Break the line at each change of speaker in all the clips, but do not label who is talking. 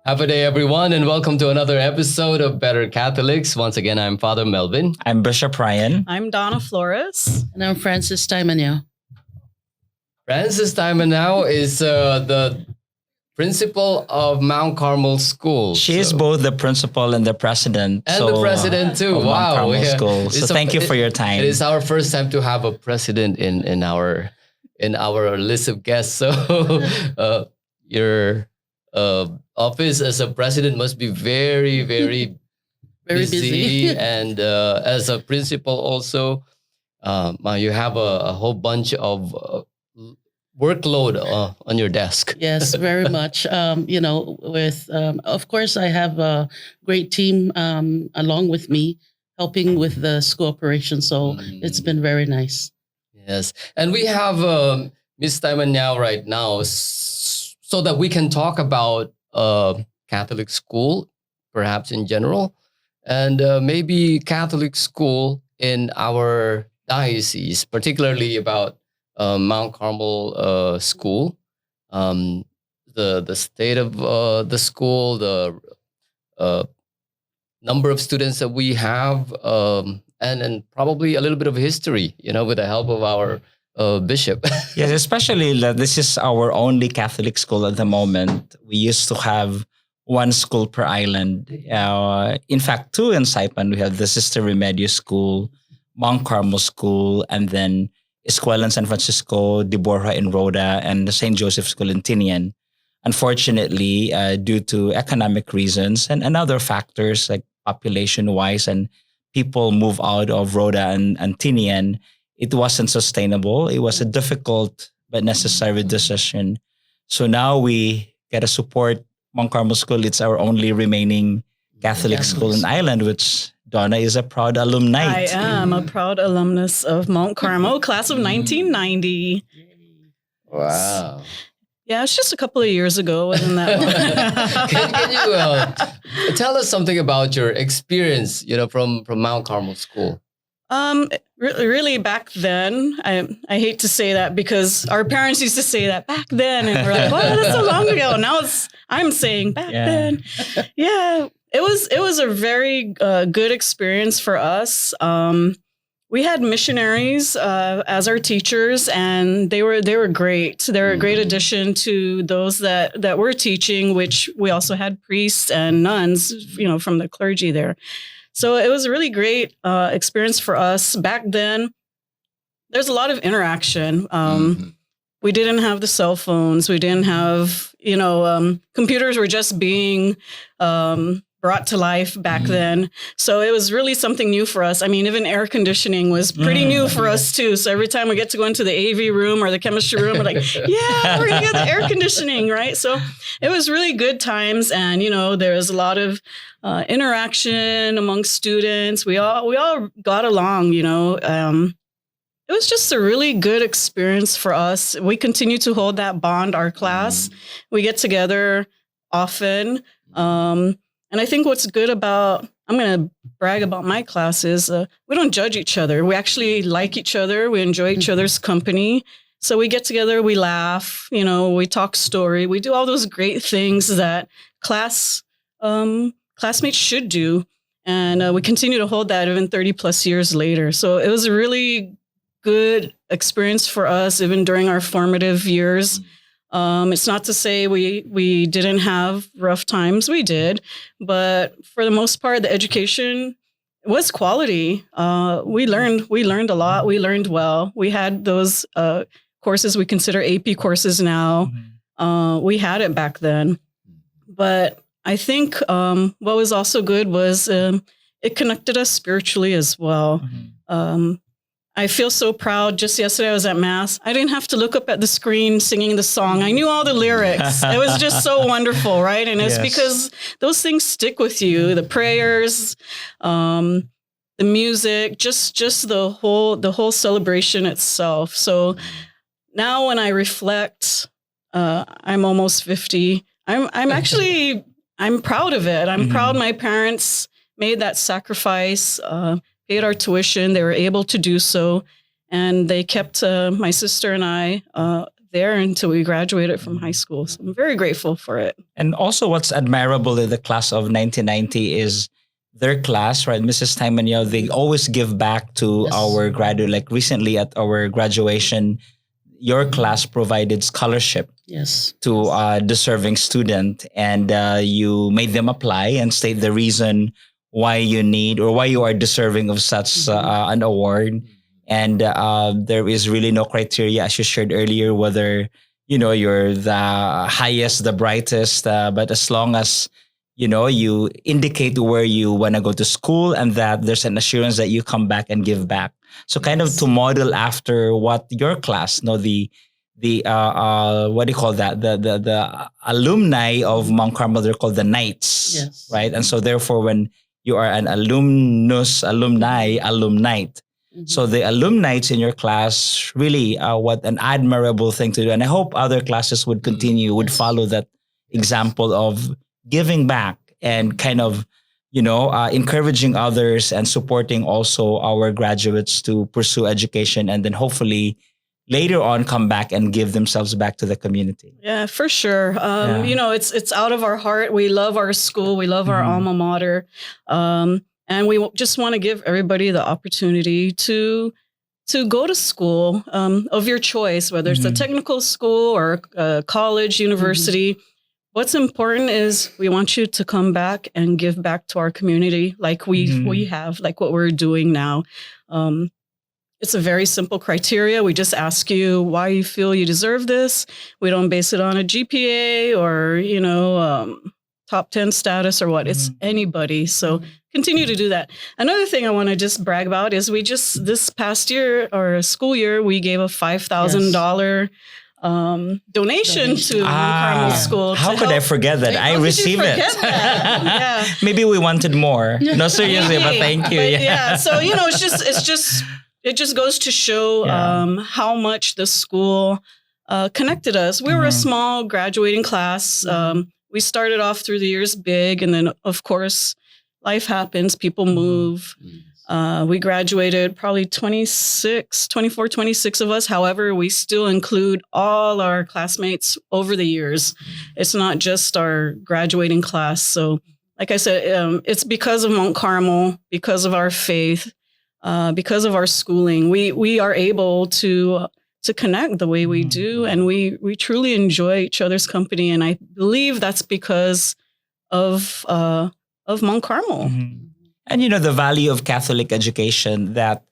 Happy day, everyone, and welcome to another episode of Better Catholics. Once again, I'm Father Melvin.
I'm Bishop Ryan.
I'm Donna Flores.
And I'm Francis Taimanyo.
Francis Taimanyo is the principal of Mount Carmel School.
She is both the principal and the president.
And the president too.
Of
Wow.
Mount Carmel School. So thank you for your time.
It is our first time to have a president in our list of guests. So your office as a president must be very, very
busy.
And as a principal also, you have a whole bunch of workload on your desk.
Yes, very much. Of course, I have a great team along with me helping with the school operation. So it's been very nice.
Yes. And we have Ms. Taimanyo right now so that we can talk about Catholic school, perhaps in general, and maybe Catholic school in our diocese, particularly about Mount Carmel School, the state of the school, the number of students that we have, and probably a little bit of history, with the help of our bishop.
Yes, especially that this is our only Catholic school at the moment. We used to have one school per island. In fact, two in Saipan. We have the Sister Remedios School, Mount Carmel School, and then Escuela in San Francisco, de Borja in Rhoda, and the St. Joseph School in Tinian. Unfortunately, due to economic reasons and other factors like population-wise and people move out of Rhoda and Tinian, it wasn't sustainable. It was a difficult but necessary decision. So now we get to support Mount Carmel School. It's our only remaining Catholic school in Ireland, which Donna is a proud alumni.
I am a proud alumnus of Mount Carmel, class of 1990.
Wow.
Yeah, it's just a couple of years ago, wasn't that long?
Can you tell us something about your experience, from Mount Carmel School?
Really back then, I hate to say that because our parents used to say that back then, and we're like, "Well, that's so long ago." Now I'm saying back then. Yeah, it was a very good experience for us. We had missionaries as our teachers, and they were great. They were a great addition to those that were teaching, which we also had priests and nuns, from the clergy there. So it was a really great experience for us. Back then, there's a lot of interaction. We didn't have the cell phones. We didn't have, computers were just being brought to life back then. So it was really something new for us. I mean, even air conditioning was pretty new for us too. So every time we get to go into the AV room or the chemistry room, we're like, yeah, we're going to get the air conditioning, right? So it was really good times. And, there was a lot of interaction among students. We all got along, It was just a really good experience for us. We continue to hold that bond, our class. We get together often. And I think what's good about, I'm going to brag about my class is we don't judge each other. We actually like each other. We enjoy each other's company. So we get together, we laugh, we talk story. We do all those great things that classmates should do. And we continue to hold that even 30 plus years later. So it was a really good experience for us, even during our formative years. It's not to say we didn't have rough times. We did. But for the most part, the education was quality. We learned a lot. We learned well. We had those courses we consider AP courses now. We had it back then. But I think what was also good was it connected us spiritually as well. I feel so proud. Just yesterday I was at Mass. I didn't have to look up at the screen singing the song. I knew all the lyrics. It was just so wonderful, right? And it's because those things stick with you. The prayers, the music, just the whole celebration itself. So now when I reflect, I'm almost 50. I'm proud of it. I'm proud my parents made that sacrifice, paid our tuition. They were able to do so. And they kept my sister and I there until we graduated from high school. So I'm very grateful for it.
And also what's admirable in the class of 1990 is their class, right? Mrs. Taimanyao, they always give back to
Yes.
our graduate. Like recently at our graduation, your class provided scholarship
Yes.
to a deserving student, and you made them apply and state the reason why you need or why you are deserving of such an award. And there is really no criteria, as you shared earlier, whether you're the highest, the brightest, but as long as you indicate where you want to go to school and that there's an assurance that you come back and give back. So kind of to model after what your class, the what do you call that? The alumni of Mount Carmel, they're called the Knights,
Yes.
right? And so therefore, when you are an alumnus, alumni, alumnite. So the alumnites in your class, really, what an admirable thing to do. And I hope other classes would continue, would follow that example of giving back and kind of, encouraging others and supporting also our graduates to pursue education and then hopefully later on come back and give themselves back to the community.
Yeah, for sure. It's out of our heart. We love our school. We love our alma mater. And we just want to give everybody the opportunity to go to school of your choice, whether it's a technical school or a college, university. What's important is we want you to come back and give back to our community like we have, like what we're doing now. It's a very simple criteria. We just ask you why you feel you deserve this. We don't base it on a GPA or, top 10 status or what. It's anybody. So continue to do that. Another thing I want to just brag about is this past year or school year, we gave a $5,000 donation to Carmel School.
How could I forget that? I received it.
Yeah.
Maybe we wanted more. No, seriously, but thank you.
But so it just goes to show how much the school connected us. We were a small graduating class. We started off through the years big, and then of course life happens. People move. We graduated probably 24, 26 of us. However, we still include all our classmates over the years. It's not just our graduating class. So like I said, it's because of Mount Carmel, because of our faith, because of our schooling, we are able to connect the way we do. And we truly enjoy each other's company. And I believe that's because of Mount Carmel.
And the value of Catholic education, that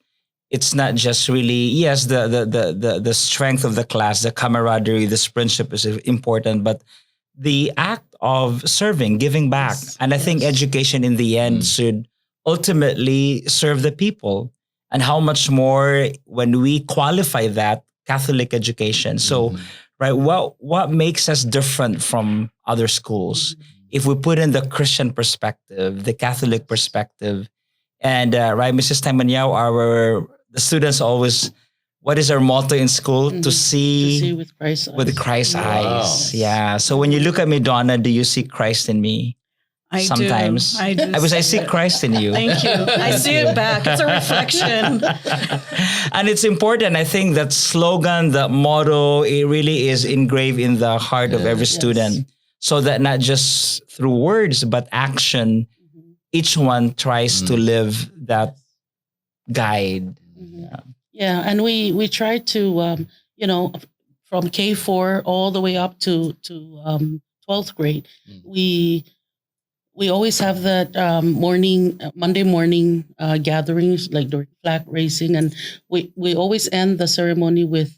it's not just really, yes, the strength of the class, the camaraderie, this friendship is important, but the act of serving, giving back. And I think education in the end should ultimately serve the people. And how much more when we qualify that Catholic education. So, right, what makes us different from other schools? If we put in the Christian perspective, the Catholic perspective, and right, Mrs. Taimanyao, the students always, what is our motto in school? To see
with Christ's eyes.
With Christ's eyes. Yeah. So when you look at me, Donna, do you see Christ in me? Sometimes.
I do.
I see Christ in you.
Thank you. I see it back. It's a reflection.
And it's important. I think that slogan, that motto, it really is engraved in the heart of every student. So that not just through words, but action, each one tries to live that guide.
Yeah. And we try to, from K4 all the way up to 12th grade, we always have that Monday morning gatherings, like during flag raising, and we always end the ceremony with,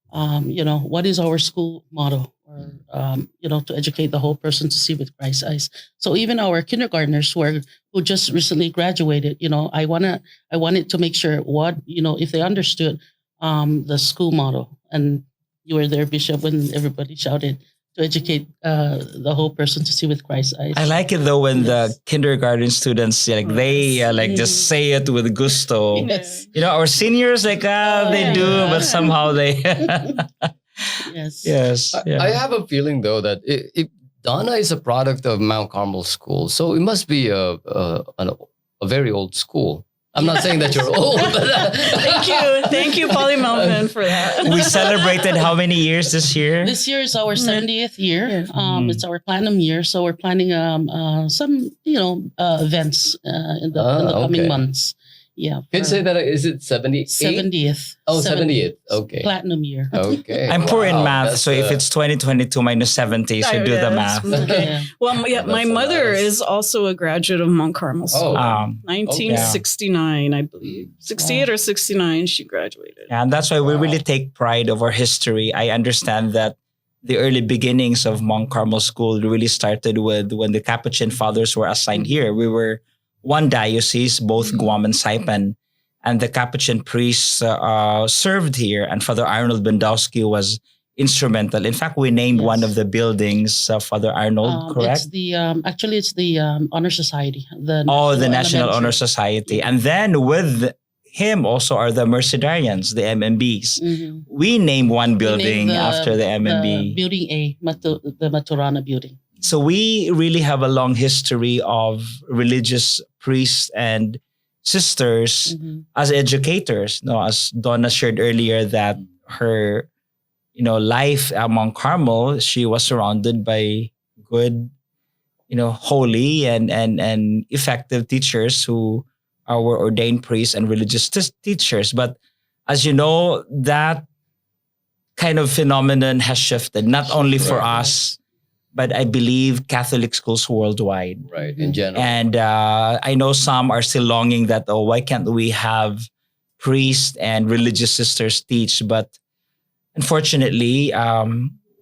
what is our school motto, or to educate the whole person to see with Christ's eyes. So even our kindergartners who just recently graduated, I wanted to make sure if they understood the school motto, and you were there, Bishop, when everybody shouted, to educate the whole person to see with Christ's eyes.
I like it though when the kindergarten students just say it with gusto.
Yes.
Our seniors they do, but somehow they. Yes. Yeah.
I have a feeling though that if Donna is a product of Mount Carmel School, so it must be a very old school. I'm not saying that you're old, but
Thank Thank you, Polly Melvin, for that.
We celebrated how many years this year?
This year is our 70th year.
Yeah.
It's our platinum year, so we're planning some events in the coming months. Yeah.
Can you say that? Is it 78?
70th.
Oh, 70th. Okay.
Platinum year.
Okay.
I'm poor in math,
That's,
so if it's 2022 minus 70, so do the math.
Okay.
Yeah.
Well, my
That's
mother
nice.
is also a graduate of Mount Carmel School. 1969, I believe. 68 or 69, she graduated.
And that's why we really take pride of our history. I understand that the early beginnings of Mount Carmel School really started with when the Capuchin fathers were assigned here. We were one diocese, both Guam and Saipan, and the Capuchin priests served here, and Father Arnold Bendowski was instrumental. In fact, we named one of the buildings Father Arnold, correct?
It's the Honor Society. The
National Honor Society. And then with him also are the Mercedarians, the MMBs.
Mm-hmm.
We named one building after the MMB.
Building A, the Maturana building.
So we really have a long history of religious priests and sisters as educators. As Donna shared earlier, that her, life at Mount Carmel, she was surrounded by good, holy and effective teachers who were ordained priests and religious teachers. But as you know, that kind of phenomenon has shifted, not only for us, but I believe Catholic schools worldwide.
Right, in general.
And I know some are still longing that, why can't we have priests and religious sisters teach? But unfortunately,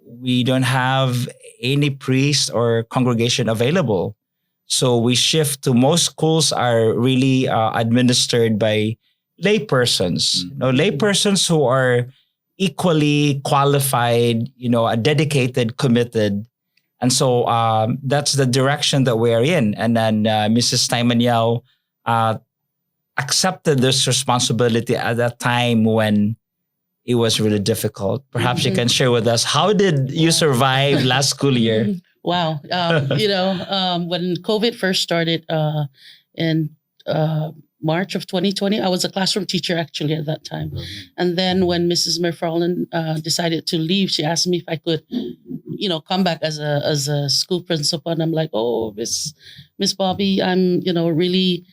we don't have any priest or congregation available. So we shift to most schools are really administered by lay persons. Lay persons who are equally qualified, dedicated, committed. And so that's the direction that we are in. And then Mrs. Taimanyao accepted this responsibility at a time when it was really difficult. Perhaps you can share with us, how did you survive last school year?
Wow. When COVID first started in March of 2020, I was a classroom teacher actually at that time. And then when Mrs. McFarland decided to leave, she asked me if I could, come back as a school principal. And I'm like, oh, Miss Bobby, I'm, really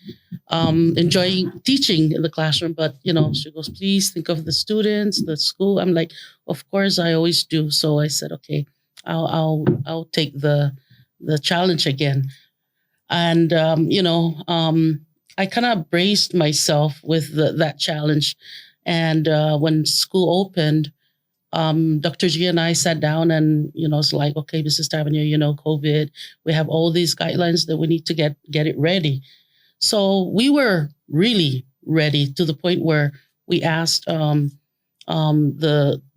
enjoying teaching in the classroom. But, she goes, please think of the students, the school. I'm like, of course, I always do. So I said, okay, I'll take the challenge again. And, I kind of braced myself with that challenge. And when school opened, Dr. G and I sat down and, it's like, okay, Mrs. Tavernier, COVID, we have all these guidelines that we need to get it ready. So we were really ready to the point where we asked the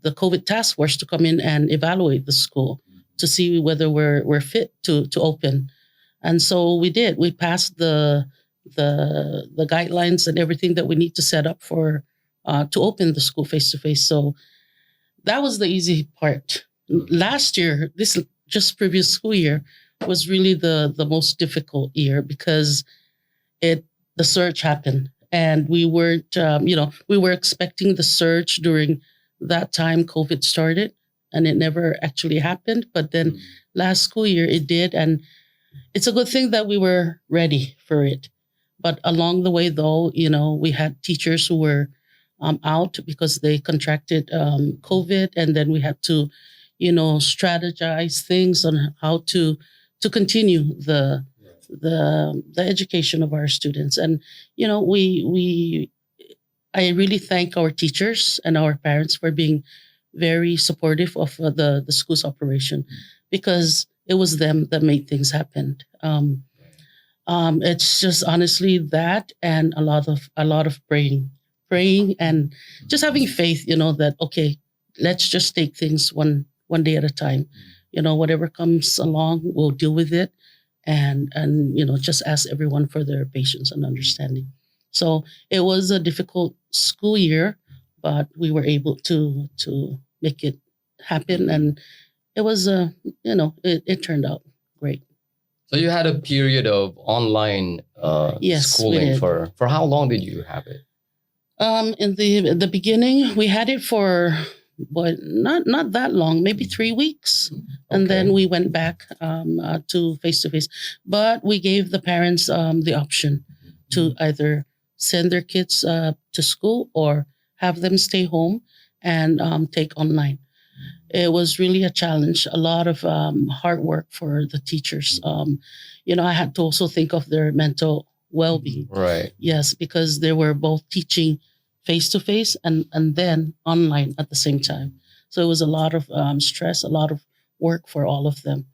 COVID task force to come in and evaluate the school to see whether we're fit to open. And so we did. We passed the guidelines and everything that we need to set up for to open the school face to face. So that was the easy part. Last year, this just previous school year, was really the most difficult year because the surge happened, and we weren't we were expecting the surge during that time COVID started, and it never actually happened. But then last school year it did, and it's a good thing that we were ready for it. But along the way, though, we had teachers who were out because they contracted COVID, and then we had to, strategize things on how to continue the education of our students. And I really thank our teachers and our parents for being very supportive of the school's operation, because it was them that made things happen. It's just honestly that, and a lot of praying and just having faith, that, okay, let's just take things one day at a time. Whatever comes along, we'll deal with it, and just ask everyone for their patience and understanding. So it was a difficult school year, but we were able to make it happen, and it was it turned out great.
So you had a period of online
Yes, we
schooling
did.
for how long did you have it?
In the beginning, we had it for not that long, maybe 3 weeks, and
Okay.
then we went back to face. But we gave the parents the option to either send their kids to school or have them stay home and take online. It was really a challenge, a lot of hard work for the teachers. I had to also think of their mental well-being.
Right.
Yes, because they were both teaching face to face and then online at the same time. So it was a lot of stress, a lot of work for all of them.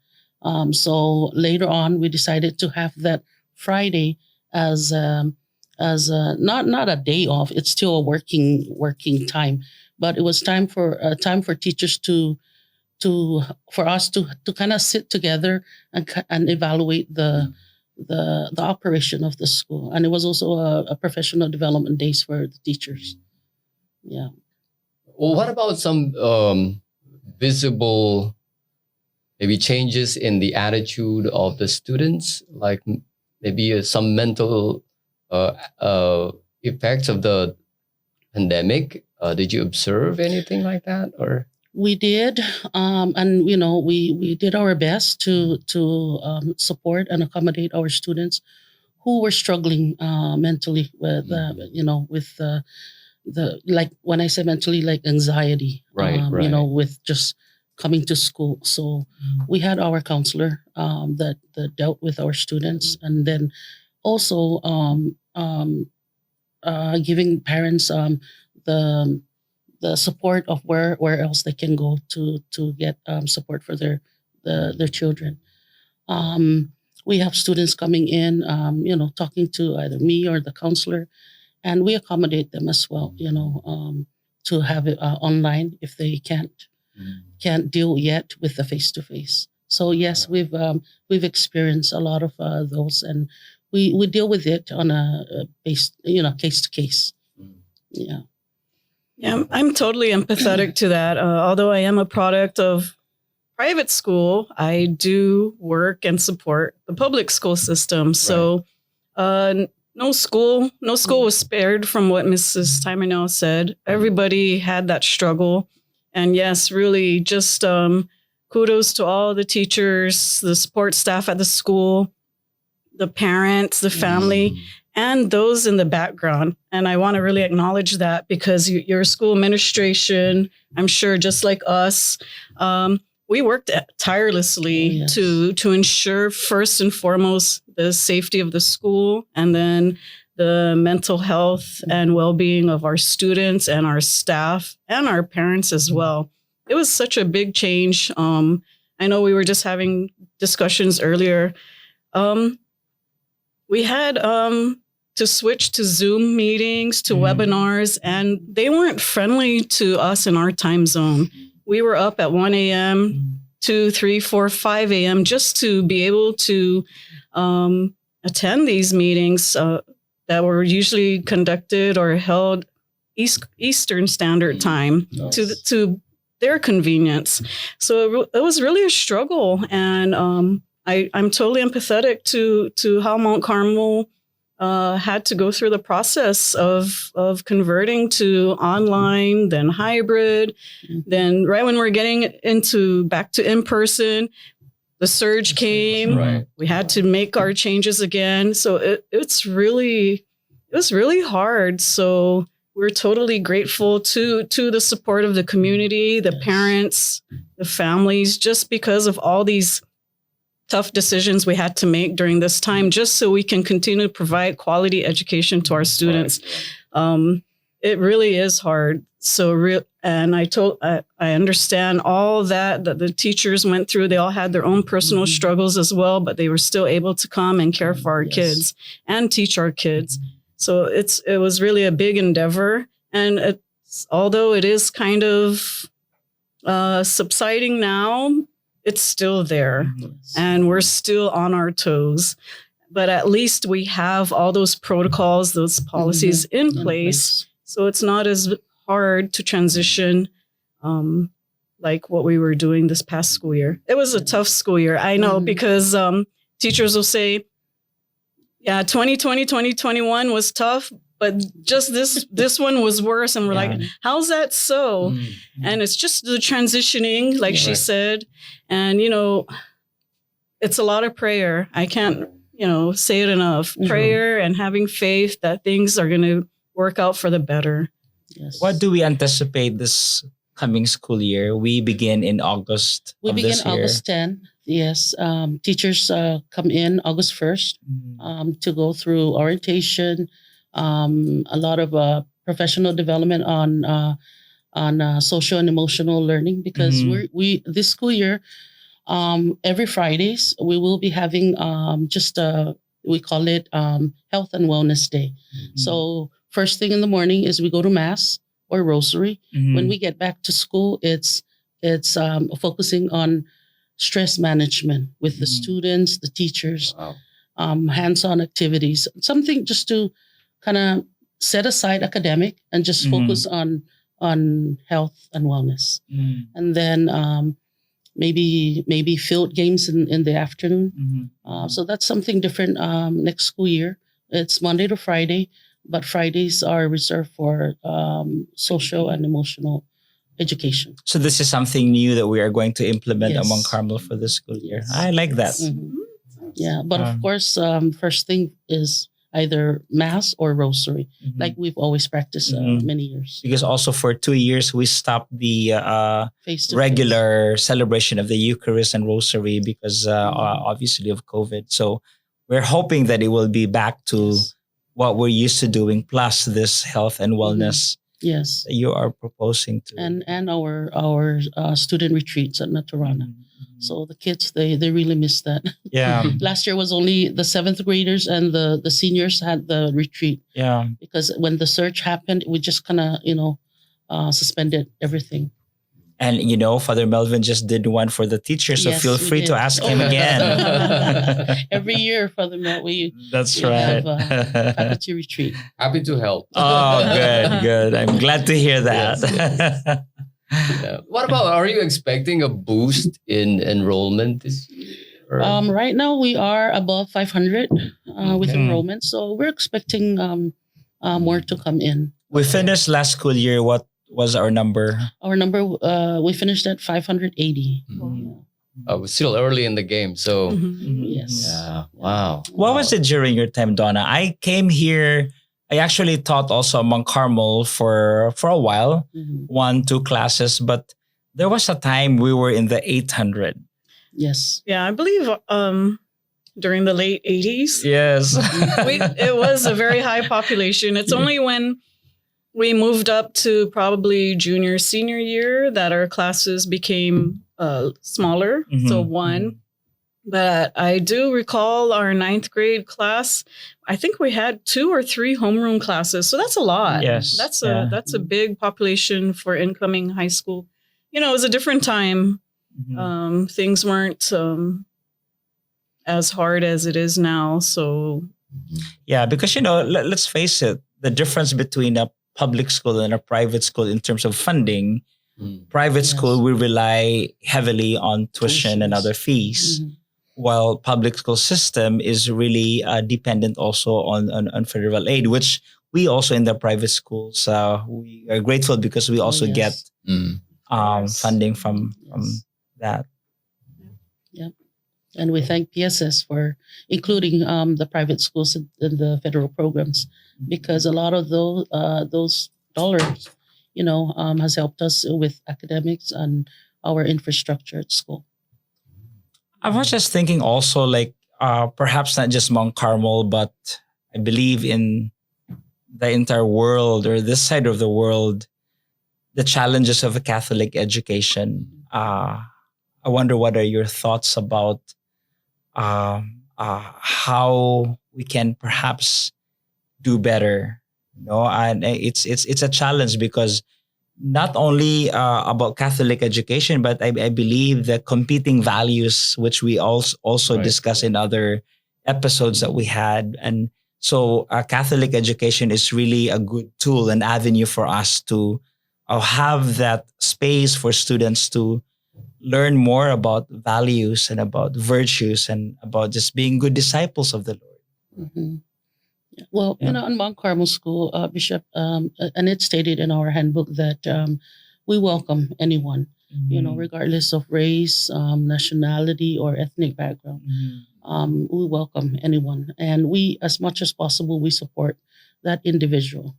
So later on, we decided to have that Friday as not a day off. It's still a working time, but it was time for teachers for us to kind of sit together and evaluate the operation of the school. And it was also a professional development days for the teachers. Yeah.
Well, what about some visible maybe changes in the attitude of the students, like maybe some mental effects of the pandemic? Did you observe anything like that, or?
We did, and we did our best to support and accommodate our students who were struggling mentally with with the like when I say mentally, like anxiety,
Right.
with just coming to school. So we had our counselor that dealt with our students, and then also giving parents the support of where else they can go to get support for their children. We have students coming in, talking to either me or the counselor, and we accommodate them as well, to have it online if they can't deal yet with the face to face. So yes, we've experienced a lot of those, and we deal with it on a case to case. Yeah.
Yeah, I'm totally empathetic to that. Although I am a product of private school, I do work and support the public school system. So no school was spared from what Mrs. Timonell said. Everybody had that struggle. And yes, really just kudos to all the teachers, the support staff at the school, the parents, the family, and those in the background. And I want to really acknowledge that, because your school administration, I'm sure just like us, we worked tirelessly to ensure first and foremost the safety of the school, and then the mental health and well-being of our students and our staff and our parents as well. It was such a big change. I know we were just having discussions earlier. We had to switch to Zoom meetings, to webinars, and they weren't friendly to us in our time zone. We were up at 1 a.m., 2, 3, 4, 5 a.m. just to be able to attend these meetings that were usually conducted or held Eastern Standard Time to their convenience. So it was really a struggle, and I'm totally empathetic to how Mount Carmel had to go through the process of converting to online, then hybrid, then right when we're getting back to in-person, the surge came.
Right.
We had to make our changes again. So it was really hard. So we're totally grateful to the support of the community, the parents, the families, just because of all these tough decisions we had to make during this time, just so we can continue to provide quality education to our students. It really is hard. And I understand all that the teachers went through. They all had their own personal struggles as well, but they were still able to come and care for our kids and teach our kids. So it was really a big endeavor. And although it is kind of subsiding now, it's still there, and we're still on our toes. But at least we have all those protocols, those policies in place. So it's not as hard to transition like what we were doing this past school year. It was a tough school year, I know, because teachers will say, yeah, 2020, 2021 was tough, but just this one was worse. And we're
Yeah.
like, how's that so?
Mm.
And it's just the transitioning, like she
Right.
said. And, it's a lot of prayer. I can't, say it enough.
True.
Prayer and having faith that things are going to work out for the better.
Yes.
What do we anticipate this coming school year? We begin in August
We
of
begin
this year.
August 10. Yes. Teachers come in August 1st to go through orientation, a lot of professional development on social and emotional learning, because
Mhm.
we this school year, every Fridays we will be having we call it Health and Wellness Day. So first thing in the morning is we go to mass or rosary.
Mhm.
When we get back to school, it's focusing on stress management with the
Mhm.
students, the teachers,
Wow.
hands-on activities, something just to kind of set aside academic and just
Mhm.
focus on health and wellness.
Mhm.
And then maybe field games in the afternoon.
Mhm.
So that's something different next school year. It's Monday to Friday, but Fridays are reserved for social and emotional education.
So this is something new that we are going to implement
Yes.
among Carmel for this school year.
Yes.
I like that.
Mhm. Yeah, but of
Um,
course, first thing is either mass or rosary,
Mhm.
like we've always practiced
Mhm.
many years.
Because also for 2 years we stopped the
Face to
regular celebration of the Eucharist and Rosary because obviously of COVID. So we're hoping that it will be back to
Yes.
what we're used to doing, plus this health and wellness
Yes,
that you are proposing to.
and our student retreats at Naturana.
Mhm.
So the kids they really miss that.
Yeah,
Last year was only the 7th graders and the seniors had the retreat,
yeah.
because when the surge happened, we just kind of suspended everything.
And Father Melvin just did one for the teachers, so
Yes,
feel
we
free to
did.
ask
Oh,
him
yes.
again.
Every year, Father Mel, we
That's
we
right.
have faculty retreat.
Happy to help.
Oh, good. I'm glad to hear that.
Yes, Yeah. What about, are you expecting a boost in enrollment this year? Or-
Right now, we are above 500 with
Okay.
enrollment, so we're expecting more to come in.
We finished last school year. What was our number?
Our number, we finished at 580.
Mhm. We're still early in the game, so
Mhm.
Yes.
yeah. Wow.
What was it during your time, Donna? I came here. I actually taught also among Carmel for a while,
Mhm.
1-2 classes, but there was a time we were in the 800.
Yes.
Yeah, I believe during the late 80s,
Yes.
it was a very high population. It's only when we moved up to probably junior, senior year that our classes became smaller. So
Mhm.
one. But I do recall our 9th grade class. I think we had 2 or 3 homeroom classes. So that's a lot.
Yes.
That's
Yeah.
a big population for incoming high school. It was a different time.
Mhm.
Things weren't as hard as it is now. So
Yeah, because let's face it, the difference between a public school and a private school in terms of funding,
Mm.
private
Yes.
school we rely heavily on tuition and
Tuitions.
other fees,
Mhm.
while public school system is really dependent also on federal aid, which we also in the private schools we are grateful because we also
yes.
get
Mm.
funding from
Yes.
that.
And we thank PSS for including the private schools in the federal programs, because a lot of those dollars, has helped us with academics and our infrastructure at school.
I was just thinking also like perhaps not just Mount Carmel, but I believe in the entire world or this side of the world, the challenges of a Catholic education. I wonder what are your thoughts about how we can perhaps do better. And it's a challenge because not only about Catholic education, but I believe the competing values, which we also
Right.
discuss in other episodes that we had. And so Catholic education is really a good tool, an avenue for us to have that space for students to learn more about values and about virtues and about just being good disciples of the Lord.
Mhm. Well,
Yeah.
in Mount Carmel School, Bishop, and it's stated in our handbook that we welcome anyone, regardless of race, nationality, or ethnic background. We welcome anyone, and we, as much as possible, we support that individual.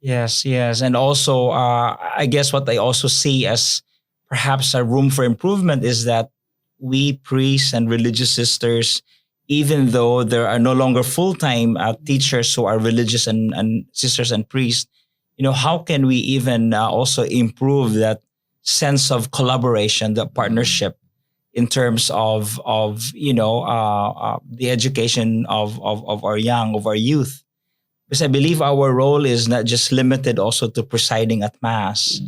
Yes, yes. And also, I guess what I also see as perhaps a room for improvement is that we priests and religious sisters, even though there are no longer full time teachers who are religious and sisters and priests, how can we even also improve that sense of collaboration, the partnership in terms of the education of our young, of our youth? Because I believe our role is not just limited also to presiding at mass.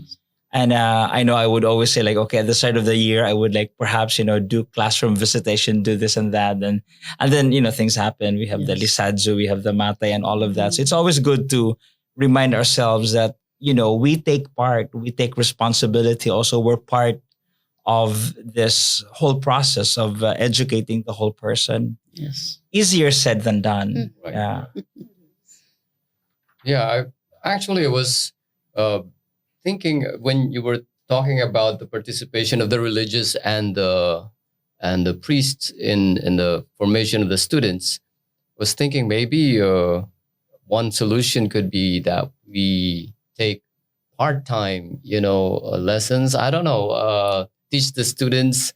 And I know I would always say like, okay, at the start of the year, I would like perhaps, do classroom visitation, do this and that. And then, things happen. We have the
Yes.
Lisadzu, we have the Mate and all of that. So it's always good to remind ourselves that, we take part, we take responsibility. Also, we're part of this whole process of educating the whole person.
Yes.
Easier said than done.
Right.
Yeah.
Yeah, I was thinking when you were talking about the participation of the religious and the priests in the formation of the students, was thinking maybe one solution could be that we take part-time, lessons. I don't know, teach the students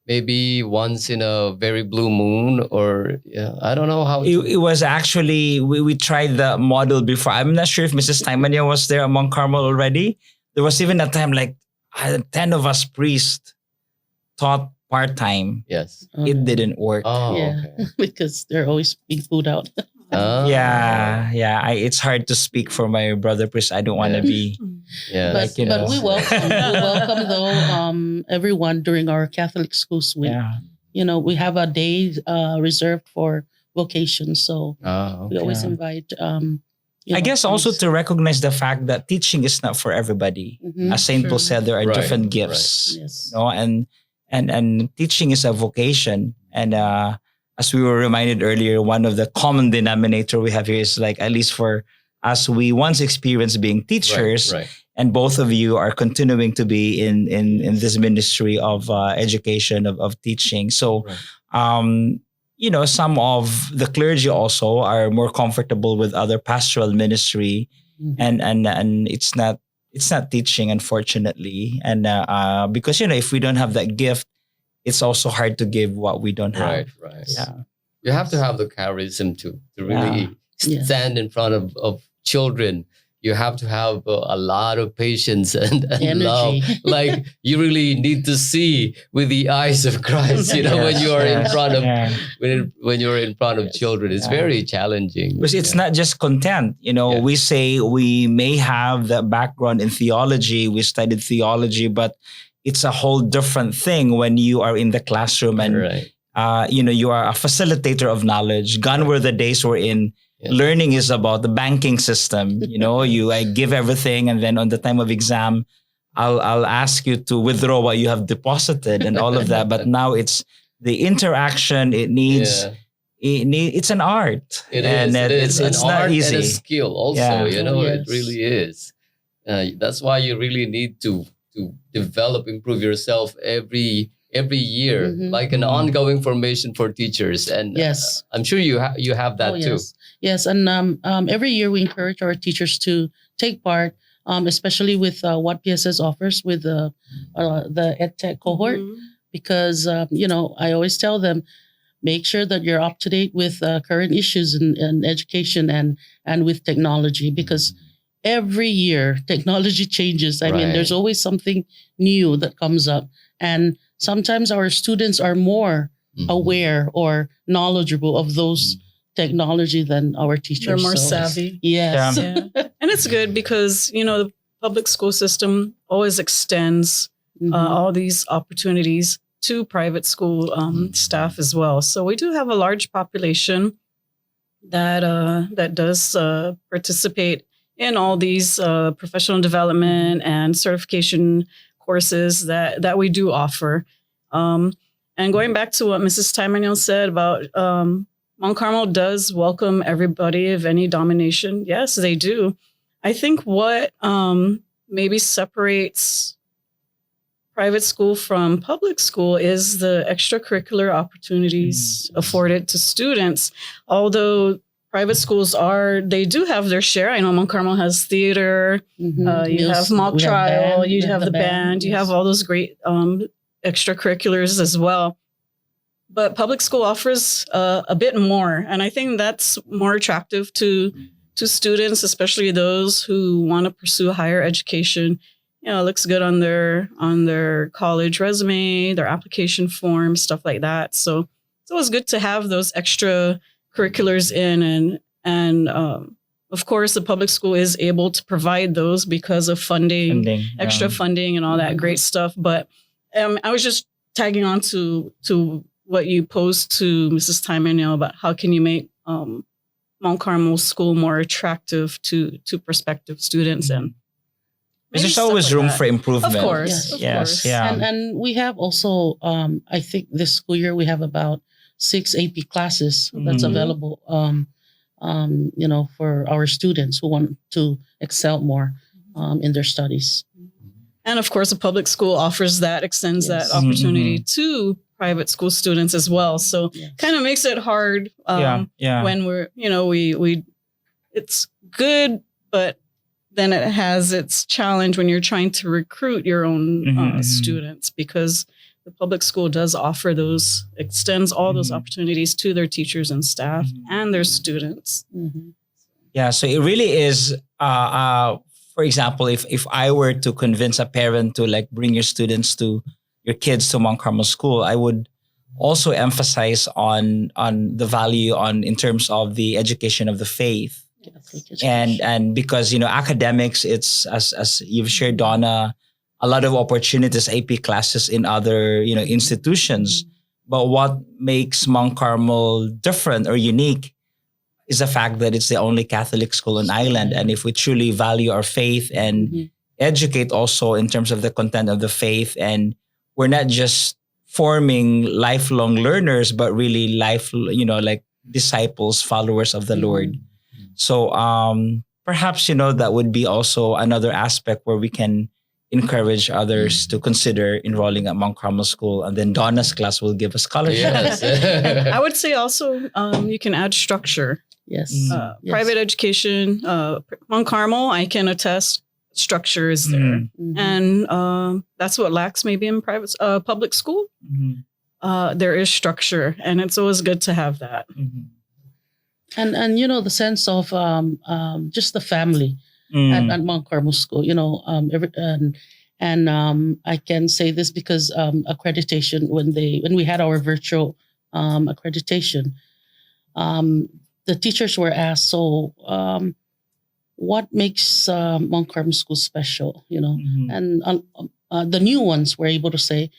maybe once in a very blue moon, or I don't know how.
It was actually, we tried the model before. I'm not sure if Mrs. Taimania was there among Carmel already. There was even a time like 10 of us priests taught part-time.
Yes.
It didn't work.
Oh,
Yeah,
okay.
because they're always being food out.
Ah,
Yeah. It's hard to speak for my brother priest. I don't want to be
yeah.
But
you know.
but we welcome though everyone during our Catholic Schools week.
Yeah.
We have a day reserved for vocation, so we always
Yeah.
invite.
I guess also
priests.
to recognize the fact that teaching is not for everybody.
Mhm,
As Saint Paul
true.
said, there are
Right,
different gifts.
Yes.
And teaching is a vocation. And as we were reminded earlier, one of the common denominator we have here is like, at least for us, we once experienced being teachers,
Right.
and both of you are continuing to be in this ministry of education, of teaching. So
Right.
some of the clergy also are more comfortable with other pastoral ministry,
Mhm.
and it's not teaching, unfortunately. And because if we don't have that gift, it's also hard to give what we don't have.
Right.
Yeah.
You have to have the charism to really
Yeah.
stand in front of children. You have to have a lot of patience and love.
Energy.
Like you really need to see with the eyes of Christ. When you are in front of when you're in front of children, it's very challenging.
Because it's not just content.
Yeah.
We say we may have the background in theology, we studied theology, but it's a whole different thing when you are in the classroom and
Right.
you are a facilitator of knowledge. Gone were the days wherein learning is about the banking system. I give everything, and then on the time of exam, I'll ask you to withdraw what you have deposited and all of that. But now it's the interaction. It needs. It's an art.
It
is. It's
an
not
art
easy.
and a skill also.
Yeah.
It really is. That's why you really need to develop, improve yourself every year,
Mhm.
like an ongoing formation for teachers. And
Yes.
I'm sure you have that too.
Yes, and every year we encourage our teachers to take part, especially with what PSS offers with the EdTech cohort,
Mhm.
because I always tell them, make sure that you're up to date with current issues in education and with technology, because every year technology changes. I mean, there's
Right.
always something new that comes up, and sometimes our students are more
Mhm.
aware or knowledgeable of those technology than our teachers.
They're more
So,
savvy.
yes.
Yeah. And it's good because, the public school system always extends
Mhm.
all these opportunities to private school staff as well. So we do have a large population that does participate in all these professional development and certification courses that we do offer. And going back to what Mrs. Taimaniel said about Mount Carmel does welcome everybody of any denomination. Yes, they do. I think what maybe separates private school from public school is the extracurricular opportunities afforded to students. Although private schools they do have their share. I know Mount Carmel has theater, you have mock trial, you have the band, you have all those great extracurriculars as well. But public school offers a bit more. And I think that's more attractive to students, especially those who want to pursue higher education. It looks good on their college resume, their application form, stuff like that. So it's always good to have those extra curriculars in, and of course the public school is able to provide those because of funding, extra funding, and all that great stuff. But I was just tagging on to what you posed to Mrs. Tymoniel about how can you make Mount Carmel School more attractive to prospective students and.
There's always room for improvement.
Of course.
Yes. Yeah.
And we have also, I think this school year we have about 6 AP classes that's available, for our students who want to excel more in their studies.
And of course, a public school extends that opportunity to private school students as well. So kind of makes it hard when we're, it's good, but then it has its challenge when you're trying to recruit your own students, because the public school does extends all those opportunities to their teachers and staff and their students.
Yeah, so it really is, for example, if I were to convince a parent to bring your kids to Mount Carmel School, I would also emphasize on the value in terms of the education of the faith. And because academics, it's as you've shared, Donna, a lot of opportunities, AP classes in other institutions. But what makes Mount Carmel different or unique is the fact that it's the only Catholic school on island. And if we truly value our faith and educate also in terms of the content of the faith, and we're not just forming lifelong learners, but really disciples, followers of the Lord. So perhaps, that would be also another aspect where we can encourage others to consider enrolling at Mount Carmel School. And then Donna's class will give us scholarship.
Yes. I would say also you can add structure.
Yes.
Private education, Mount Carmel, I can attest, structure is there. And that's what lacks maybe in public school. There is structure, and it's always good to have that.
And the sense of just the family at Mount Carmel School, I can say this because accreditation, when we had our virtual accreditation, the teachers were asked, so what makes Mount Carmel School special, and the new ones were able to say,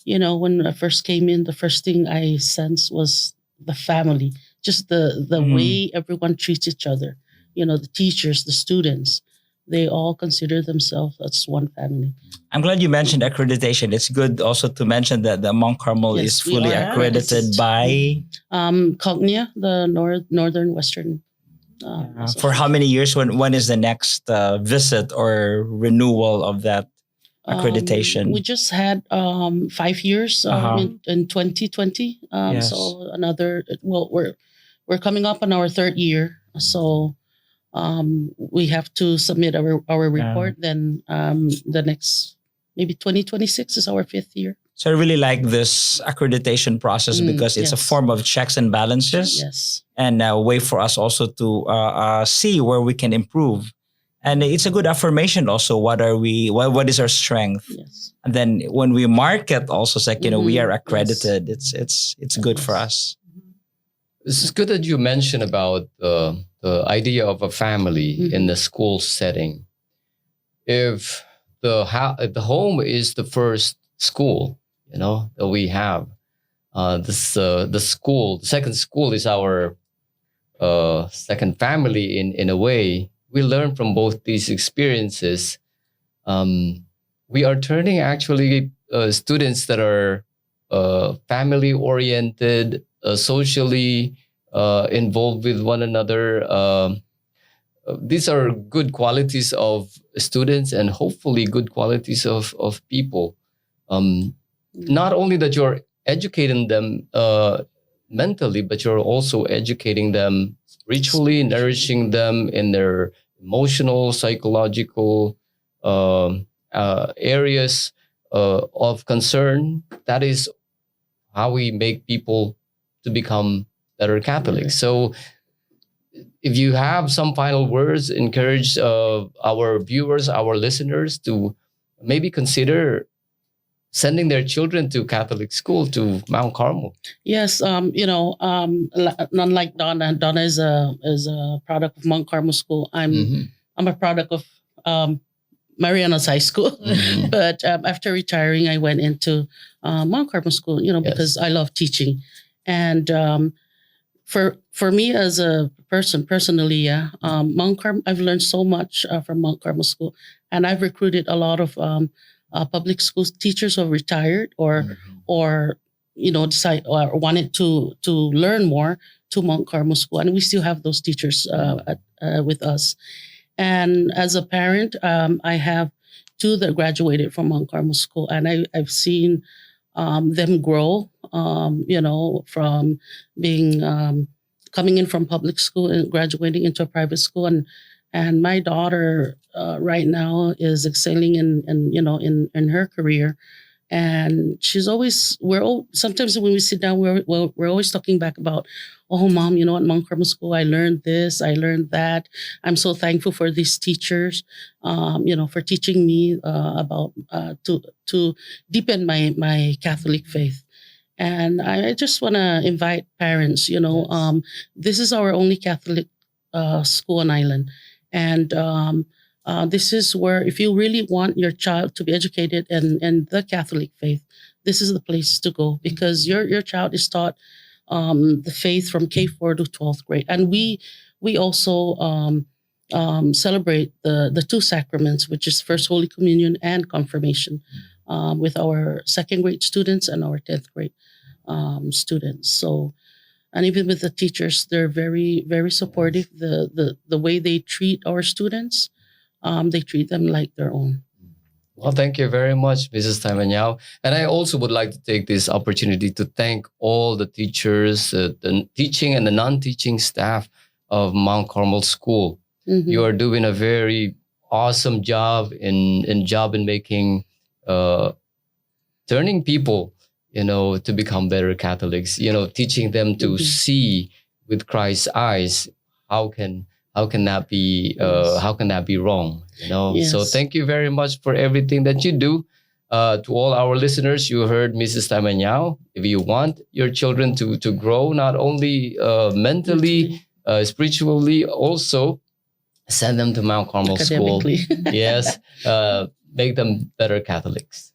when I first came in, the first thing I sensed was the family. Just the way everyone treats each other, the teachers, the students, they all consider themselves as one family.
I'm glad you mentioned accreditation. It's good also to mention that the Mount Carmel is fully accredited by
CNMI, the Northern Western.
For how many years? When is the next visit or renewal of that accreditation?
We just had 5 years in 2020. So another. Well, we're coming up on our 3rd year. So we have to submit our report. Then the next, maybe 2026 is our 5th year.
So I really like this accreditation process because it's a form of checks and balances, and a way for us also to see where we can improve. And it's a good affirmation also. What is our strength? And then when we market also, it's like, we are accredited. It's good for us.
This is good that you mentioned about the idea of a family in the school setting. If the home is the first school, that we have, the second school is our second family in a way. We learn from both these experiences. We are turning actually students that are family oriented, socially involved with one another. These are good qualities of students and hopefully good qualities of people. Not only that you're educating them mentally, but you're also educating them spiritually, nourishing them in their emotional, psychological areas of concern. That is how we make people to become better Catholics. So if you have some final words, encourage our viewers, our listeners to maybe consider sending their children to Catholic school, to Mount Carmel.
Yes, unlike Donna is a product of Mount Carmel School. I'm a product of Mariana's high school. But after retiring, I went into Mount Carmel School, because I love teaching. And for me as a person, personally, Mount Carmel, I've learned so much from Mount Carmel School. And I've recruited a lot of public school teachers who are retired or decide or wanted to learn more to Mount Carmel School, and we still have those teachers with us. And as a parent, I have two that graduated from Mount Carmel School, and I've seen them grow. From being coming in from public school and graduating into a private school, and my daughter right now is excelling in her career, and she's always sometimes when we sit down we're always talking back about, oh mom, at Mount Carmel School I learned this, I learned that. I'm so thankful for these teachers, for teaching me about to deepen my Catholic faith. And I just want to invite parents. This is our only Catholic school on island. And this is where, if you really want your child to be educated in the Catholic faith, this is the place to go, because your child is taught the faith from K4 to 12th grade. And we also celebrate the two sacraments, which is First Holy Communion and Confirmation, with our second grade students and our 10th grade students. So, and even with the teachers, they're very, very supportive. The way they treat our students, they treat them like their own.
Well, thank you very much, Mrs. Taimanyao. And I also would like to take this opportunity to thank all the teachers, the teaching and the non-teaching staff of Mount Carmel School.
Mhm.
You are doing a very awesome job in making, turning people, to become better Catholics. Teaching them to
Mhm.
see with Christ's eyes. How can that be?
Yes.
How can that be wrong?
Yes.
So thank you very much for everything that you do. To all our listeners, you heard Mrs. Taimanyao. If you want your children to grow not only mentally, spiritually, also send them to Mount Carmel School.
Academically.
Yes, make them better Catholics.